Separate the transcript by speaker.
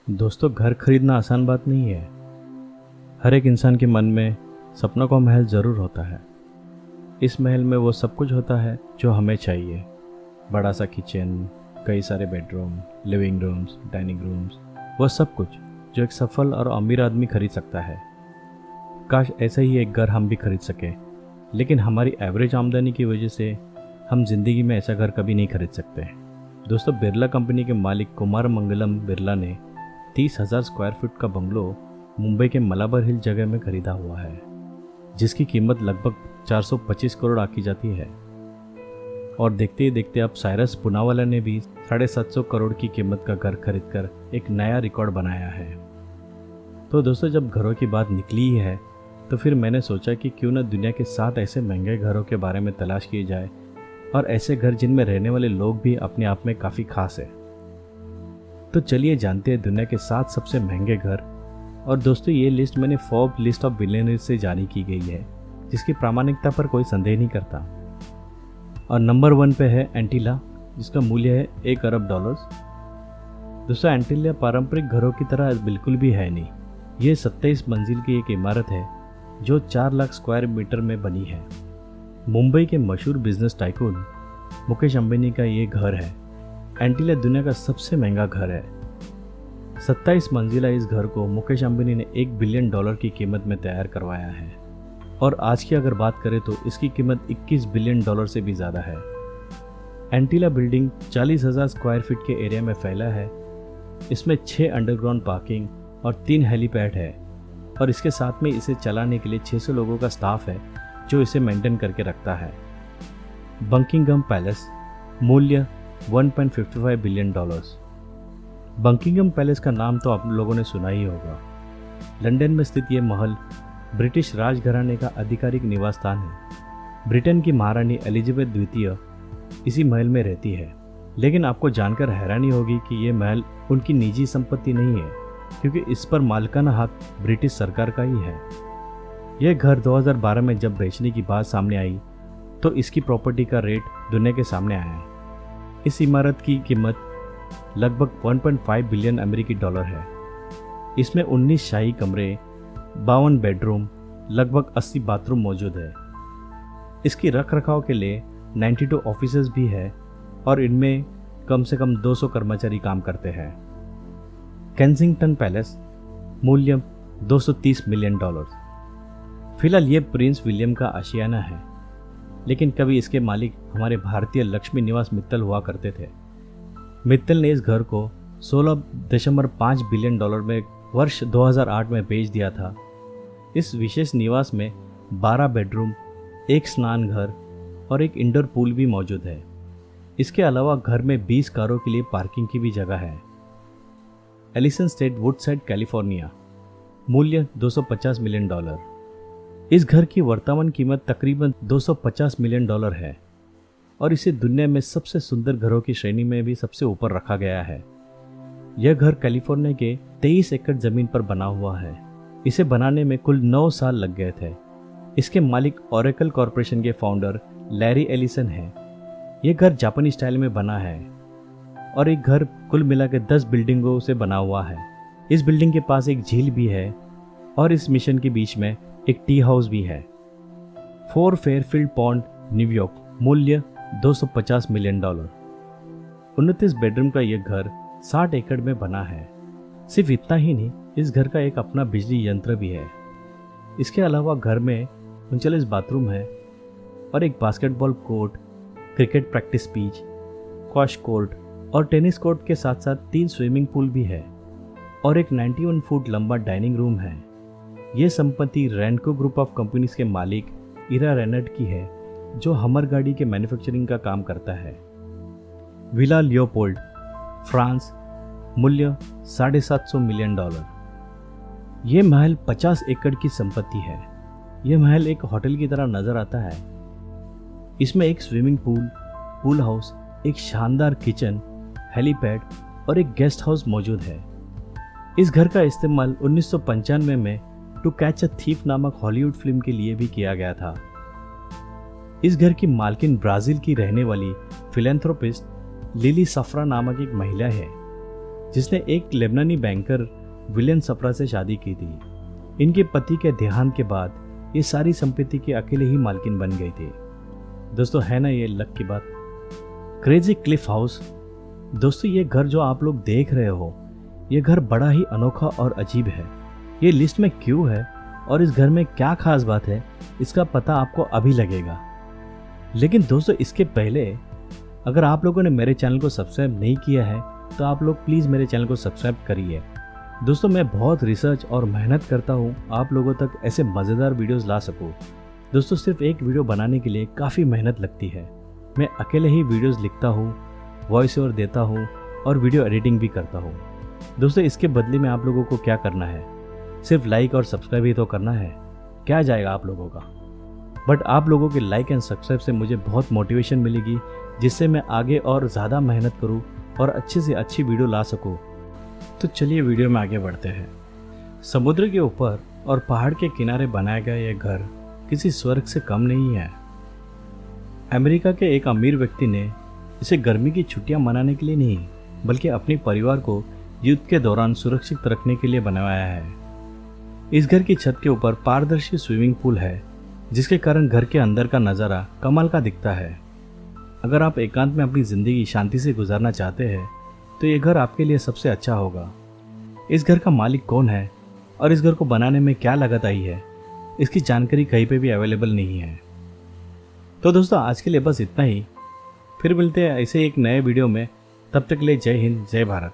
Speaker 1: दोस्तों, घर खरीदना आसान बात नहीं है। हर एक इंसान के मन में सपनों का महल ज़रूर होता है। इस महल में वो सब कुछ होता है जो हमें चाहिए। बड़ा सा किचन, कई सारे bedroom, living rooms, dining rooms, वो सब कुछ जो एक सफल और अमीर आदमी खरीद सकता है। काश ऐसा ही एक घर हम भी खरीद सके, लेकिन हमारी एवरेज आमदनी की वजह से हम जिंदगी में ऐसा घर कभी नहीं खरीद सकते। दोस्तों, बिरला कंपनी के मालिक कुमार मंगलम बिरला ने 30,000 स्क्वायर फीट का बंगलो मुंबई के मलाबार हिल जगह में खरीदा हुआ है, जिसकी कीमत लगभग 425 करोड़ आकी जाती है। और देखते ही देखते अब साइरस पूनावाला ने भी 750 करोड़ की कीमत का घर खरीदकर एक नया रिकॉर्ड बनाया है। तो दोस्तों, जब घरों की बात निकली ही है तो फिर मैंने सोचा कि क्यों न दुनिया के 7 ऐसे महंगे घरों के बारे में तलाश की जाए, और ऐसे घर जिनमें रहने वाले लोग भी अपने आप में काफ़ी खास है। तो चलिए जानते हैं दुनिया के 7 सबसे महंगे घर। और दोस्तों, ये लिस्ट मैंने फोर्ब्स लिस्ट ऑफ बिलियनर्स से जारी की गई है, जिसकी प्रामाणिकता पर कोई संदेह नहीं करता। और नंबर 1 पे है एंटीला, जिसका मूल्य है $1 अरब। दोस्तों, एंटीला पारंपरिक घरों की तरह बिल्कुल भी है नहीं। ये 27 मंजिल की एक इमारत है जो 4 लाख स्क्वायर मीटर में बनी है। मुंबई के मशहूर बिजनेस टाइकून मुकेश अंबानी का ये घर है। एंटीला दुनिया का सबसे महंगा घर है। 27 मंजिला इस घर को मुकेश अंबानी ने $1 बिलियन की कीमत में तैयार करवाया है। और आज की अगर बात करें तो इसकी कीमत $21 बिलियन से भी ज़्यादा है। एंटीला बिल्डिंग 40,000 स्क्वायर फीट के एरिया में फैला है। इसमें 6 अंडरग्राउंड पार्किंग और 3 हेलीपैड है, और इसके साथ में इसे चलाने के लिए 600 लोगों का स्टाफ है जो इसे मेंटेन करके रखता है। बकिंघम पैलेस, मूल्य $1.55 बिलियन। बकिंघम पैलेस का नाम तो आप लोगों ने सुना ही होगा। लंदन में स्थित ये महल ब्रिटिश राजघराने का आधिकारिक निवास स्थान है। ब्रिटेन की महारानी एलिजाबेथ द्वितीय इसी महल में रहती है। लेकिन आपको जानकर हैरानी होगी कि ये महल उनकी निजी संपत्ति नहीं है, क्योंकि इस पर मालिकाना हक ब्रिटिश सरकार का ही है। यह घर 2012 में जब बेचने की बात सामने आई तो इसकी प्रॉपर्टी का रेट दुनिया के सामने आया। इस इमारत की कीमत लगभग 1.5 बिलियन अमेरिकी डॉलर है। इसमें 19 शाही कमरे, 52 बेडरूम, लगभग 80 बाथरूम मौजूद है। इसकी रख रखाव के लिए 92 ऑफिसेज भी है, और इनमें कम से कम 200 कर्मचारी काम करते हैं। केंसिंगटन पैलेस, मूल्य $230 मिलियन। फिलहाल ये प्रिंस विलियम का आशियाना है, लेकिन कभी इसके मालिक हमारे भारतीय लक्ष्मी निवास मित्तल हुआ करते थे। मित्तल ने इस घर को $16.5 बिलियन में वर्ष 2008 में बेच दिया था। इस विशेष निवास में 12 बेडरूम, एक स्नान घर और एक इंडोर पूल भी मौजूद है। इसके अलावा घर में 20 कारों के लिए पार्किंग की भी जगह है। एलिसन स्टेट, वुडसाइड, कैलिफोर्निया, मूल्य $250 मिलियन। इस घर की वर्तमान कीमत तकरीबन $250 मिलियन है, और इसे दुनिया में सबसे सुंदर घरों की श्रेणी में भी सबसे ऊपर रखा गया है। यह घर कैलिफोर्निया के 23 एकड़ जमीन पर बना हुआ है। इसे बनाने में कुल 9 साल लग गए थे। इसके मालिक ओरेकल कॉरपोरेशन के फाउंडर लैरी एलिसन हैं। यह घर जापानी स्टाइल में बना है, और एक घर कुल मिलाकर 10 बिल्डिंगों से बना हुआ है। इस बिल्डिंग के पास एक झील भी है, और इस मिशन के बीच में एक टी हाउस भी है। 4 फेयरफील्ड पॉन्ड, न्यूयॉर्क, मूल्य $250 मिलियन। 29 बेडरूम का यह घर 60 एकड़ में बना है। सिर्फ इतना ही नहीं, इस घर का एक अपना बिजली यंत्र भी है। इसके अलावा घर में 39 बाथरूम है, और एक basketball court, cricket practice pitch, squash court और टेनिस कोर्ट के साथ साथ 3 स्विमिंग पूल भी है, और एक 91 फुट लंबा डाइनिंग रूम है। ये संपत्ति रैनको ग्रुप ऑफ कंपनीज के मालिक इरा रेनट की है, जो हमर गाड़ी के मैन्युफैक्चरिंग का काम करता है। विला लियोपोल्ड, फ्रांस, मूल्य $750 मिलियन। यह महल 50 एकड़ की संपत्ति है। यह महल एक होटल की तरह नजर आता है। इसमें एक स्विमिंग पूल, पूल हाउस, एक शानदार किचन, हेलीपैड और एक गेस्ट हाउस मौजूद है। इस घर का इस्तेमाल 1995 में टू कैच अ थीफ नामक हॉलीवुड फिल्म के लिए भी किया गया था। इस घर की मालकिन ब्राजील की रहने वाली फिलैंथ्रोपिस्ट लिली सफ्रा नामक एक महिला है। जिसने एक लेबनानी बैंकर विलियम सप्रा से शादी की थी। इनके पति के देहांत के बाद ये सारी संपत्ति के अकेले ही मालकिन बन गई थी। दोस्तों, है ना ये लक की बात। Crazy Cliff house. दोस्तों, ये घर जो आप लोग देख रहे हो, ये घर बड़ा ही अनोखा और अजीब है। ये लिस्ट में क्यों है और इस घर में क्या खास बात है, इसका पता आपको अभी लगेगा। लेकिन दोस्तों, इसके पहले अगर आप लोगों ने मेरे चैनल को सब्सक्राइब नहीं किया है तो आप लोग प्लीज़ मेरे चैनल को सब्सक्राइब करिए। दोस्तों, मैं बहुत रिसर्च और मेहनत करता हूँ आप लोगों तक ऐसे मज़ेदार वीडियोस ला सकूँ। दोस्तों, सिर्फ एक वीडियो बनाने के लिए काफ़ी मेहनत लगती है। मैं अकेले ही वीडियोस लिखता हूँ, वॉइस ओवर देता हूँ और वीडियो एडिटिंग भी करता हूँ। दोस्तों, इसके बदले में आप लोगों को क्या करना है, सिर्फ लाइक और सब्सक्राइब ही तो करना है। क्या जाएगा आप लोगों का। बट आप लोगों के लाइक एंड सब्सक्राइब से मुझे बहुत मोटिवेशन मिलेगी, जिससे मैं आगे और ज़्यादा मेहनत करूँ और अच्छे से अच्छी वीडियो ला सकूँ। तो चलिए वीडियो में आगे बढ़ते हैं। समुद्र के ऊपर और पहाड़ के किनारे बनाया गया यह घर किसी स्वर्ग से कम नहीं है। अमेरिका के एक अमीर व्यक्ति ने इसे गर्मी की छुट्टियां मनाने के लिए नहीं, बल्कि अपने परिवार को युद्ध के दौरान सुरक्षित रखने के लिए बनवाया है। इस घर की छत के ऊपर पारदर्शी स्विमिंग पूल है, जिसके कारण घर के अंदर का नज़ारा कमाल का दिखता है। अगर आप एकांत में अपनी ज़िंदगी शांति से गुजारना चाहते हैं तो ये घर आपके लिए सबसे अच्छा होगा। इस घर का मालिक कौन है और इस घर को बनाने में क्या लागत आई है, इसकी जानकारी कहीं पे भी अवेलेबल नहीं है। तो दोस्तों, आज के लिए बस इतना ही। फिर मिलते हैं ऐसे एक नए वीडियो में। तब तक के लिए जय हिंद, जय भारत।